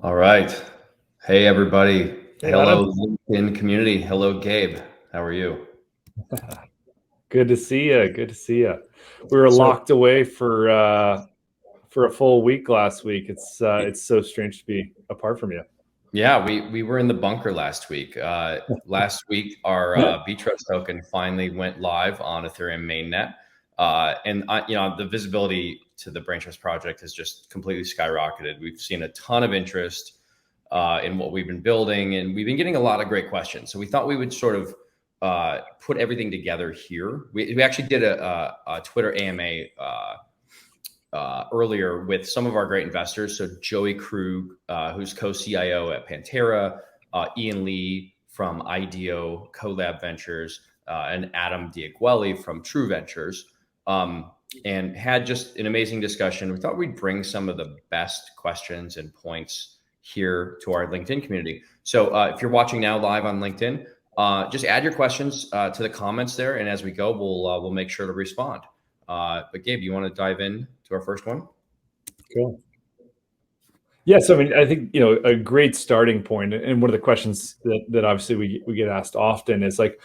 All right. Hey, everybody. Hey, Adam. Hello, LinkedIn community. Hello, Gabe. How are you? Good to see you. Good to see you. We were So, locked away for a full week last week. It's so strange to be apart from you. yeah, we were in the bunker last week. Last week, our BTRST token finally went live on Ethereum mainnet, and the visibility to the Braintrust project has just completely skyrocketed. We've seen a ton of interest in what we've been building, and we've been getting a lot of great questions. So we thought we would sort of put everything together here. We actually did a Twitter AMA earlier with some of our great investors. So Joey Krug, who's co-CIO at Pantera, Ian Lee from IDEO CoLab Ventures, and Adam Diagueli from True Ventures, and had just an amazing discussion. We thought we'd bring some of the best questions and points here to our LinkedIn community. So if you're watching now live on LinkedIn, just add your questions to the comments there, and as we go, we'll make sure to respond. But Gabe, you want to dive in to our first one? Cool. Yes, I mean, I think a great starting point, and one of the questions that obviously we get asked often is like,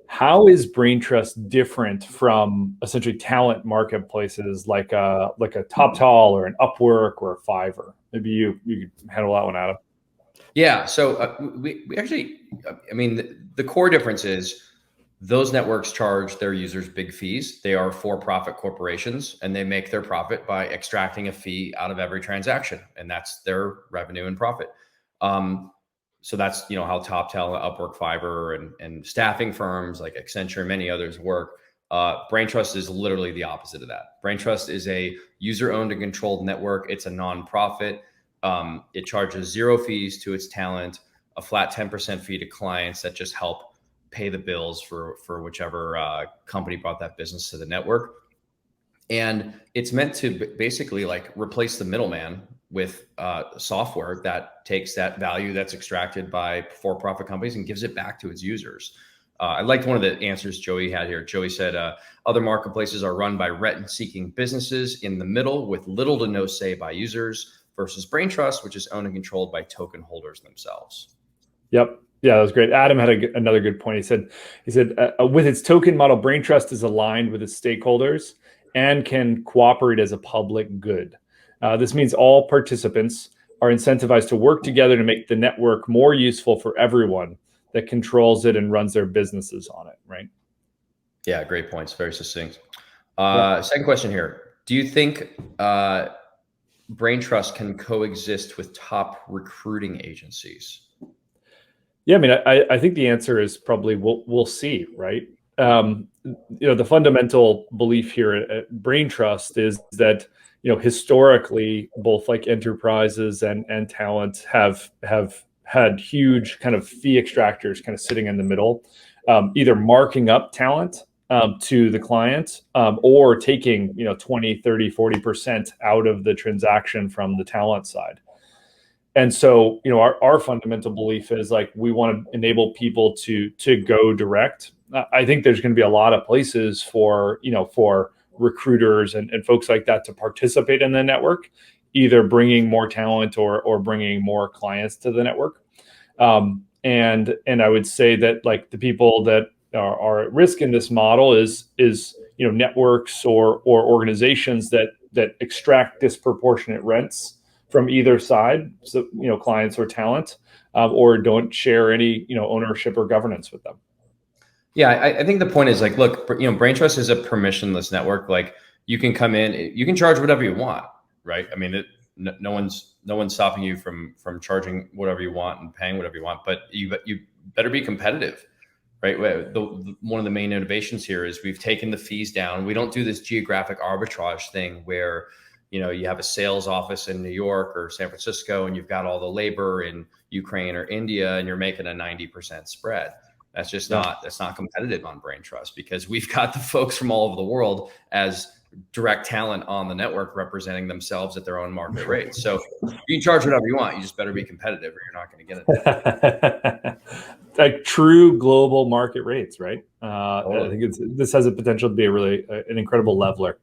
how is Braintrust different from essentially talent marketplaces like a TopTal or an Upwork or a Fiverr? Maybe you could handle that one, Adam. Yeah. So we actually, I mean, the core difference is those networks charge their users big fees. They are for-profit corporations, and they make their profit by extracting a fee out of every transaction, and that's their revenue and profit. So that's how TopTal, Upwork, Fiverr, and staffing firms like Accenture and many others work. Braintrust is literally the opposite of that. Braintrust is a user-owned and controlled network. It's a nonprofit. It charges zero fees to its talent, a flat 10% fee to clients that just help pay the bills for whichever company brought that business to the network. And it's meant to basically like replace the middleman with software that takes that value that's extracted by for-profit companies and gives it back to its users. I liked one of the answers Joey had here. Joey said, other marketplaces are run by rent-seeking businesses in the middle with little to no say by users versus Braintrust, which is owned and controlled by token holders themselves. Yep. Yeah, that was great. Adam had another good point. He said, with its token model, Braintrust is aligned with its stakeholders and can cooperate as a public good. This means all participants are incentivized to work together to make the network more useful for everyone that controls it and runs their businesses on it, right? Yeah, great points. Very succinct. Yep. Second question here. Do you think Braintrust can coexist with top recruiting agencies? Yeah, I mean, I think the answer is probably we'll see, right? The fundamental belief here at Braintrust is that historically both like enterprises and talent have had huge kind of fee extractors kind of sitting in the middle, either marking up talent to the client or taking 20, 30, 40% out of the transaction from the talent side. And so, our fundamental belief is like we want to enable people to go direct. I think there's going to be a lot of places for recruiters and folks like that to participate in the network, either bringing more talent or bringing more clients to the network. And I would say that like the people that are at risk in this model is networks or organizations that extract disproportionate rents from either side, so clients or talent, or don't share any ownership or governance with them. Yeah, I think the point is like, look, Braintrust is a permissionless network. Like you can come in, you can charge whatever you want, right? I mean, no one's stopping you from charging whatever you want and paying whatever you want, but you better be competitive, right? One of the main innovations here is we've taken the fees down. We don't do this geographic arbitrage thing where you have a sales office in New York or San Francisco and you've got all the labor in Ukraine or India and you're making a 90% spread. That's just that's not competitive on Braintrust because we've got the folks from all over the world as direct talent on the network representing themselves at their own market rates. So you can charge whatever you want. You just better be competitive or you're not going to get it. Like true global market rates, right? I think this has a potential to be an incredible leveler.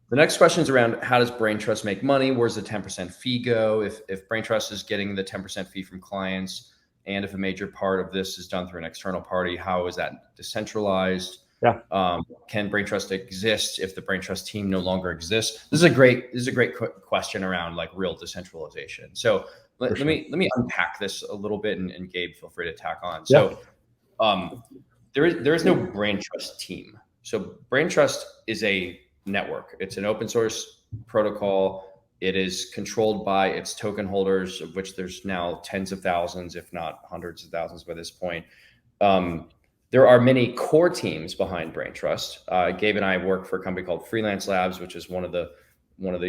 The next question is around how does Braintrust make money? Where's the 10% fee go? If Braintrust is getting the 10% fee from clients, and if a major part of this is done through an external party, how is that decentralized? Yeah. Can Braintrust exist if the Braintrust team no longer exists? This is a great question around like real decentralization. So let me unpack this a little bit, and Gabe, feel free to tack on. So there is no Braintrust team. So Braintrust is a network. It's an open source protocol. It is controlled by its token holders, of which there's now tens of thousands, if not hundreds of thousands by this point. There are many core teams behind Braintrust. Gabe and I work for a company called Freelance Labs, which is one of the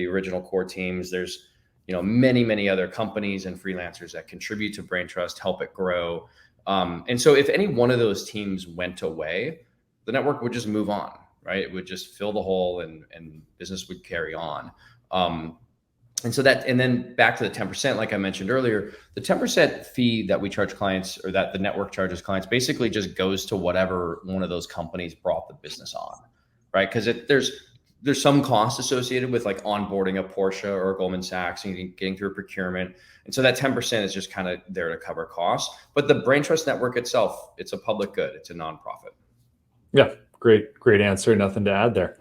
original core teams. There's many other companies and freelancers that contribute to Braintrust, help it grow. And so if any one of those teams went away, the network would just move on, right? It would just fill the hole, and business would carry on. And then back to the 10%, like I mentioned earlier, the 10% fee that we charge clients, or that the network charges clients, basically just goes to whatever one of those companies brought the business on, right? Because there's some cost associated with like onboarding a Porsche or a Goldman Sachs and getting through a procurement. And so that 10% is just kind of there to cover costs. But the Braintrust network itself, it's a public good. It's a nonprofit. Yeah. Great answer. Nothing to add there.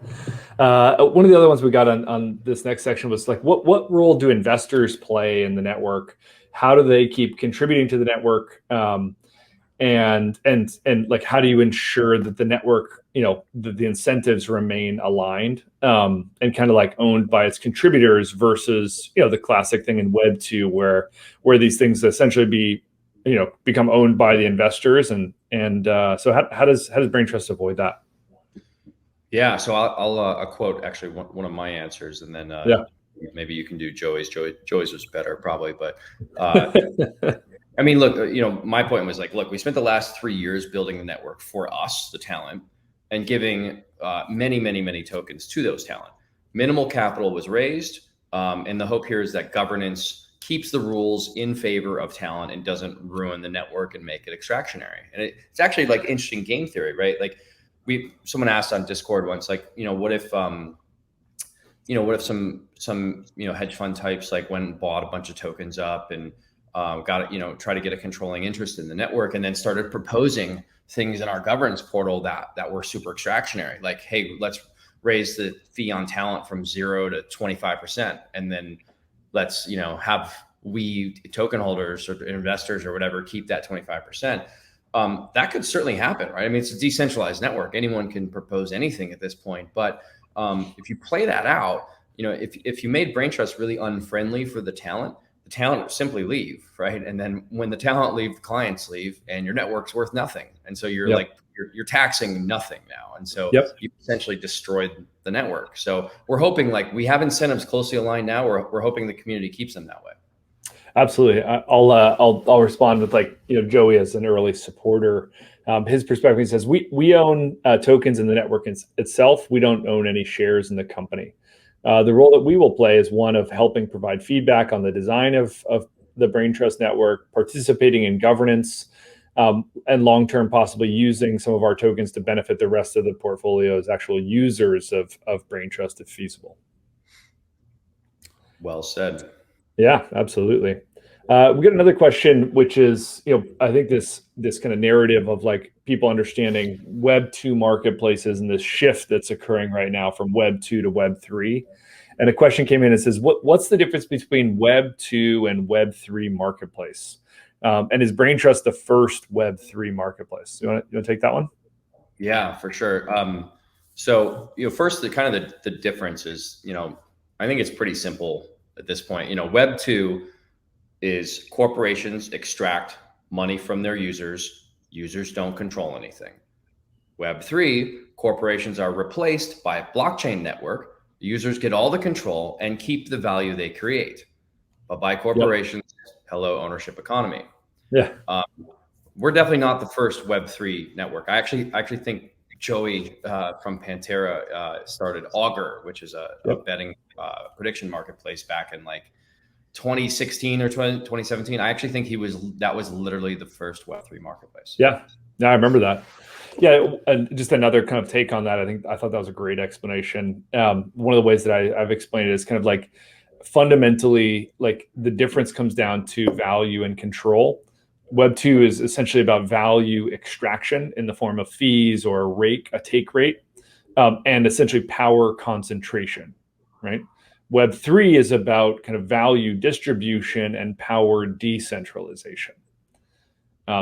One of the other ones we got on this next section was like, what role do investors play in the network? How do they keep contributing to the network? And like, how do you ensure that the network, the incentives remain aligned, and kind of like owned by its contributors versus, the classic thing in Web 2 where these things essentially become owned by the investors. So how does Braintrust avoid that? Yeah, so I'll quote actually one of my answers, and then maybe you can do Joey's. Joey's was better probably, but I mean, look, my point was like, look, we spent the last 3 years building the network for us, the talent, and giving many tokens to those talent. Minimal capital was raised, and the hope here is that governance keeps the rules in favor of talent and doesn't ruin the network and make it extractionary. And it's actually like interesting game theory, right? Like someone asked on Discord once, like, what if some hedge fund types like went and bought a bunch of tokens up and got it, try to get a controlling interest in the network, and then started proposing things in our governance portal that were super extractionary, like, hey, let's raise the fee on talent from 0 to 25%, and then let's have we token holders or investors or whatever keep that 25%. That could certainly happen, right? I mean, it's a decentralized network. Anyone can propose anything at this point. But if you play that out, if you made Braintrust really unfriendly for the talent would simply leave, right? And then when the talent leave, the clients leave, and your network's worth nothing. And so you're like, you're taxing nothing now. And so you essentially destroyed the network. So we're hoping, like, we have incentives closely aligned now. We're hoping the community keeps them that way. Absolutely. I'll respond with, like, Joey as an early supporter. His perspective, he says, we own tokens in the network itself. We don't own any shares in the company. The role that we will play is one of helping provide feedback on the design of the Braintrust network, participating in governance, and long-term possibly using some of our tokens to benefit the rest of the portfolio as actual users of Braintrust if feasible. Well said. Yeah, absolutely. We got another question, which is, I think this kind of narrative of like people understanding Web 2 marketplaces and this shift that's occurring right now from Web 2 to Web 3. And a question came in and says, what's the difference between Web 2 and Web 3 marketplace? And is Braintrust the first Web 3 marketplace? You want to take that one? Yeah, for sure. So, first, the difference is, I think it's pretty simple at this point. Web 2 is corporations extract money from their users. Users don't control anything. Web 3, corporations are replaced by a blockchain network. Users get all the control and keep the value they create. But by corporations, hello, ownership economy. Yeah. We're definitely not the first Web 3 network. I actually think Joey from Pantera started Augur, which is a betting prediction marketplace back in like 2016 or 2017. I actually think that was literally the first Web 3 marketplace. Yeah, I remember that. Yeah, and just another kind of take on that. I thought that was a great explanation. One of the ways that I've explained it is kind of like fundamentally, like the difference comes down to value and control. Web 2 is essentially about value extraction in the form of fees or a take rate, and essentially power concentration, right? Web 3 is about kind of value distribution and power decentralization.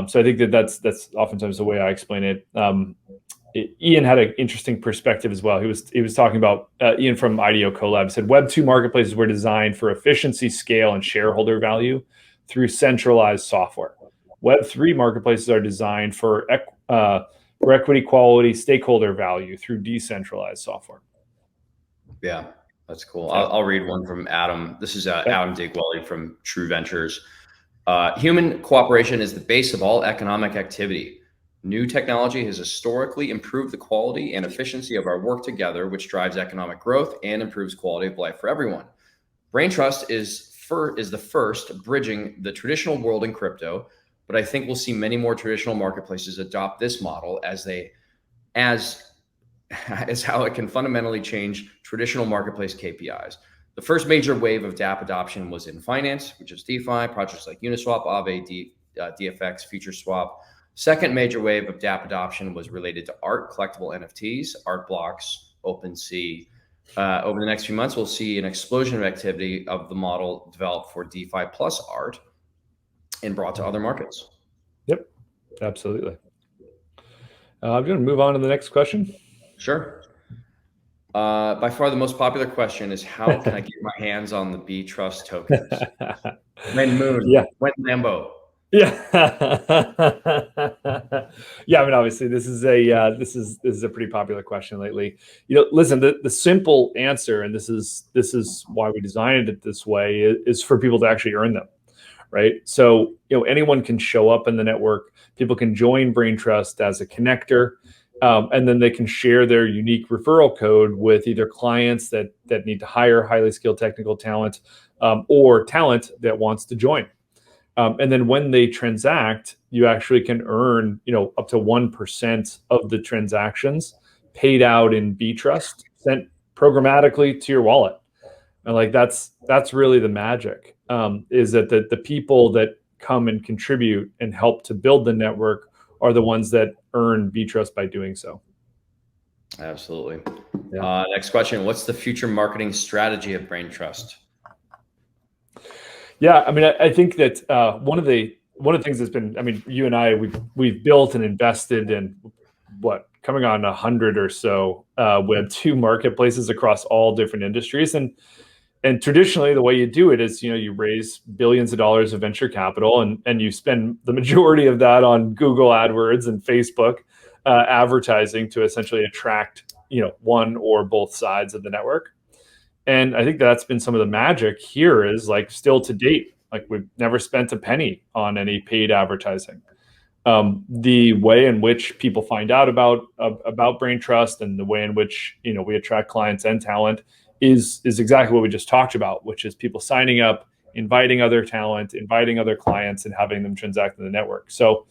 So I think that's oftentimes the way I explain it. Ian had an interesting perspective as well. He was talking about Ian from IDEO Collab said Web 2 marketplaces were designed for efficiency, scale, and shareholder value through centralized software. Web 3 marketplaces are designed for equity, quality, stakeholder value through decentralized software. Yeah, that's cool. Yeah. I'll read one from Adam. This is Yeah. Adam Digwelly from True Ventures. Human cooperation is the base of all economic activity. New technology has historically improved the quality and efficiency of our work together, which drives economic growth and improves quality of life for everyone. Braintrust is the first bridging the traditional world in crypto, but I think we'll see many more traditional marketplaces adopt this model as how it can fundamentally change traditional marketplace KPIs. The first major wave of DApp adoption was in finance, which is DeFi, projects like Uniswap, Aave, DFX, FutureSwap. Second major wave of DApp adoption was related to art, collectible NFTs, art blocks, OpenSea. Over the next few months, we'll see an explosion of activity of the model developed for DeFi plus art and brought to other markets. Yep, absolutely. I'm going to move on to the next question. Sure. By far the most popular question is how can I get my hands on the BTRST tokens? When Moon? Yeah. When Lambo? Yeah. Yeah, I mean, obviously this is a pretty popular question lately. Listen, the simple answer, and this is why we designed it this way, is for people to actually earn them, right? So anyone can show up in the network. People can join Braintrust as a connector, and then they can share their unique referral code with either clients that need to hire highly skilled technical talent, or talent that wants to join. And then when they transact, you actually can earn, up to 1% of the transactions paid out in BTRST sent programmatically to your wallet. And like that's really the magic, is that the people that come and contribute and help to build the network are the ones that earn BTRST by doing so. Absolutely. Yeah. Next question: what's the future marketing strategy of Braintrust? Yeah, I mean, I think that one of the things that's been, I mean, you and I, we've built and invested in coming on 100 or so Web 2 marketplaces across all different industries, and traditionally the way you do it is you raise billions of dollars of venture capital and you spend the majority of that on Google AdWords and Facebook advertising to essentially attract one or both sides of the network. And I think that's been some of the magic here is like still to date, like we've never spent a penny on any paid advertising. The way in which people find out about Braintrust and the way in which we attract clients and talent is exactly what we just talked about, which is people signing up, inviting other talent, inviting other clients, and having them transact in the network. So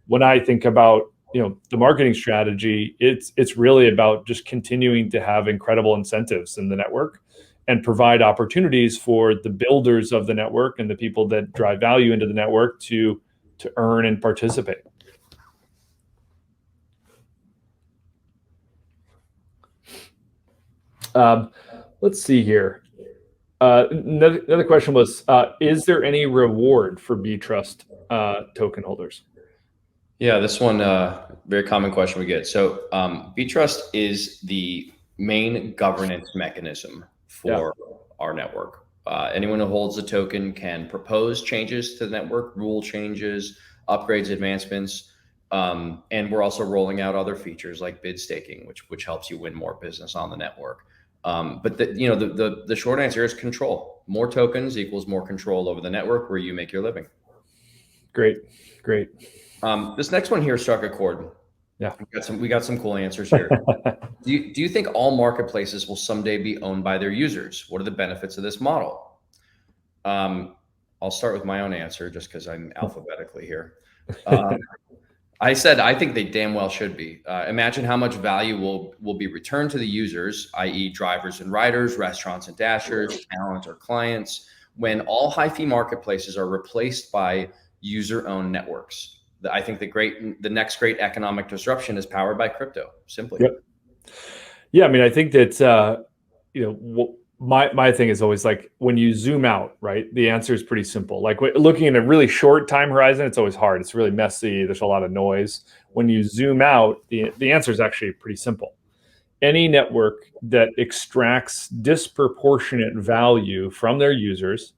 when I think about the marketing strategy, it's really about just continuing to have incredible incentives in the network and provide opportunities for the builders of the network and the people that drive value into the network to earn and participate. Let's see here. Another question was, is there any reward for BTRST token holders? Yeah, this one, very common question we get. So BTRST is the main governance mechanism for our network. Anyone who holds the token can propose changes to the network, rule changes, upgrades, advancements. And we're also rolling out other features like bid staking, which helps you win more business on the network. But the short answer is control. More tokens equals more control over the network where you make your living. Great. This next one here struck a chord. Yeah, we got some cool answers here. Do you think all marketplaces will someday be owned by their users? What are the benefits of this model? I'll start with my own answer just because I'm alphabetically here. I said I think they damn well should be. Imagine how much value will be returned to the users, i.e., drivers and riders, restaurants and dashers, talent or clients, when all high fee marketplaces are replaced by user-owned networks. I think the next great economic disruption is powered by crypto. Simply. Yep. Yeah, I mean, I think that my thing is always like when you zoom out, right? The answer is pretty simple. Like looking at a really short time horizon, it's always hard. It's really messy. There's a lot of noise. When you zoom out, the answer is actually pretty simple. Any network that extracts disproportionate value from their users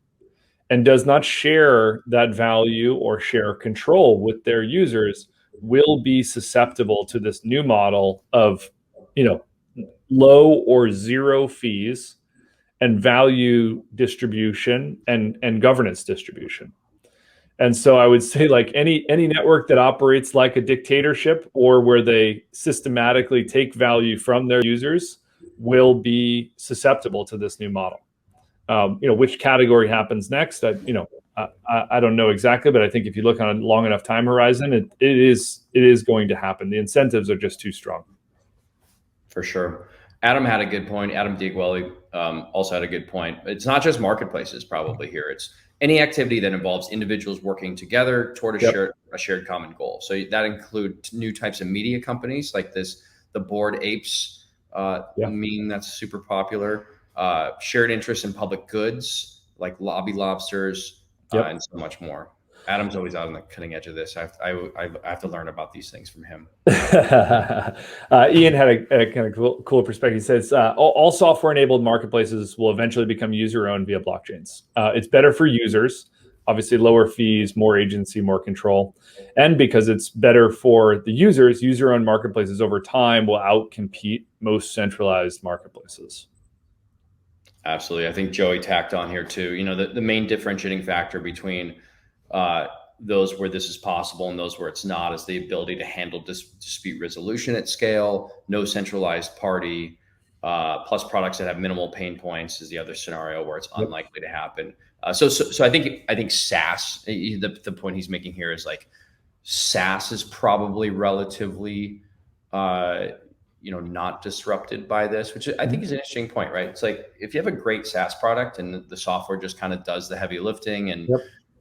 and does not share that value or share control with their users will be susceptible to this new model of, low or zero fees and value distribution and governance distribution. And so I would say like any network that operates like a dictatorship or where they systematically take value from their users will be susceptible to this new model. Which category happens next? I don't know exactly, but I think if you look on a long enough time horizon, it is going to happen. The incentives are just too strong. For sure. Adam had a good point. Adam Diagueli also had a good point. It's not just marketplaces probably here. It's any activity that involves individuals working together toward a shared common goal. So that includes new types of media companies like the Bored Apes meme that's super popular. Shared interest in public goods like lobby lobsters and so much more. Adam's always out on the cutting edge of this. I have to learn about these things from him. Ian had a kind of cool perspective. He says, all software-enabled marketplaces will eventually become user-owned via blockchains. It's better for users, obviously lower fees, more agency, more control. And because it's better for the users, user-owned marketplaces over time will outcompete most centralized marketplaces. Absolutely. I think Joey tacked on here too. The main differentiating factor between those where this is possible and those where it's not is the ability to handle dispute resolution at scale, no centralized party, plus products that have minimal pain points is the other scenario where it's unlikely to happen. So I think SaaS, the point he's making here is like SaaS is probably relatively not disrupted by this, which I think is an interesting point, right? It's like if you have a great SaaS product and the software just kind of does the heavy lifting and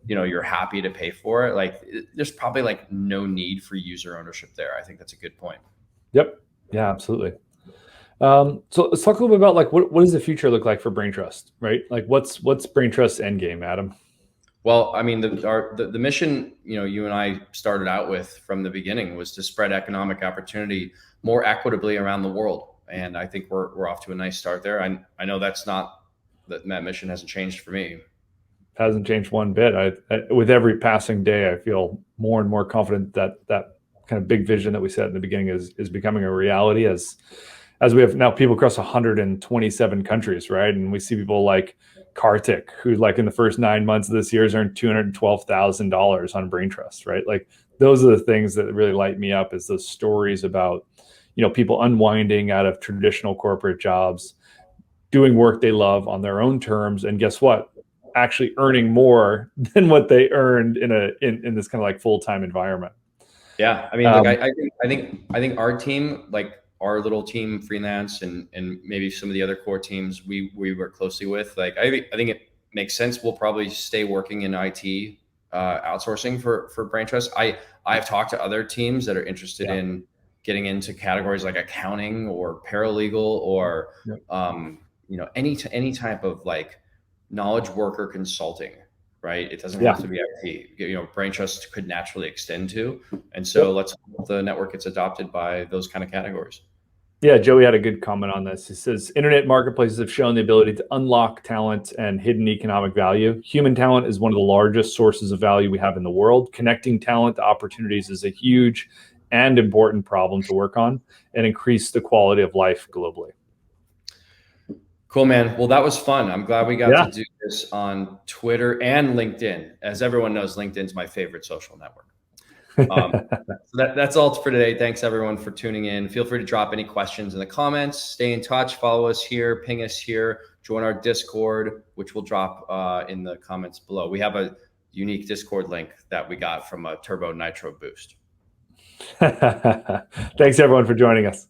you're happy to pay for it, like there's probably like no need for user ownership there. I think that's a good point. Yep. Yeah, absolutely. So let's talk a little bit about like what does the future look like for Braintrust, right? Like what's Braintrust's end game, Adam? Well, I mean, the mission, you and I started out with from the beginning was to spread economic opportunity more equitably around the world. And I think we're off to a nice start there. I know that mission hasn't changed for me. Hasn't changed one bit. I with every passing day, I feel more and more confident that kind of big vision that we set in the beginning is becoming a reality as we have now people across 127 countries, right? And we see people like Kartik, who like in the first 9 months of this year has earned $212,000 on Braintrust, right? Like those are the things that really light me up is those stories about, people unwinding out of traditional corporate jobs, doing work they love on their own terms. And guess what? Actually earning more than what they earned in this kind of like full-time environment. Yeah. I mean, look, I think our team, like our little team freelance and maybe some of the other core teams we work closely with, like, I think it makes sense. We'll probably stay working in IT outsourcing for Braintrust. I've talked to other teams that are interested in getting into categories like accounting or paralegal or, any type of like knowledge worker consulting, right? It doesn't have to be IT. Braintrust could naturally extend to. And so let's hope the network gets adopted by those kind of categories. Yeah, Joey had a good comment on this. He says, internet marketplaces have shown the ability to unlock talent and hidden economic value. Human talent is one of the largest sources of value we have in the world. Connecting talent to opportunities is a huge and important problem to work on and increase the quality of life globally. Cool, man. Well, that was fun. I'm glad we got to do this on Twitter and LinkedIn. As everyone knows, LinkedIn's my favorite social network. So that's all for today. Thanks everyone for tuning in. Feel free to drop any questions in the comments. Stay in touch. Follow us here. Ping us here. Join our Discord, which will drop in the comments below. We have a unique Discord link that we got from a Turbo Nitro Boost. Thanks everyone for joining us.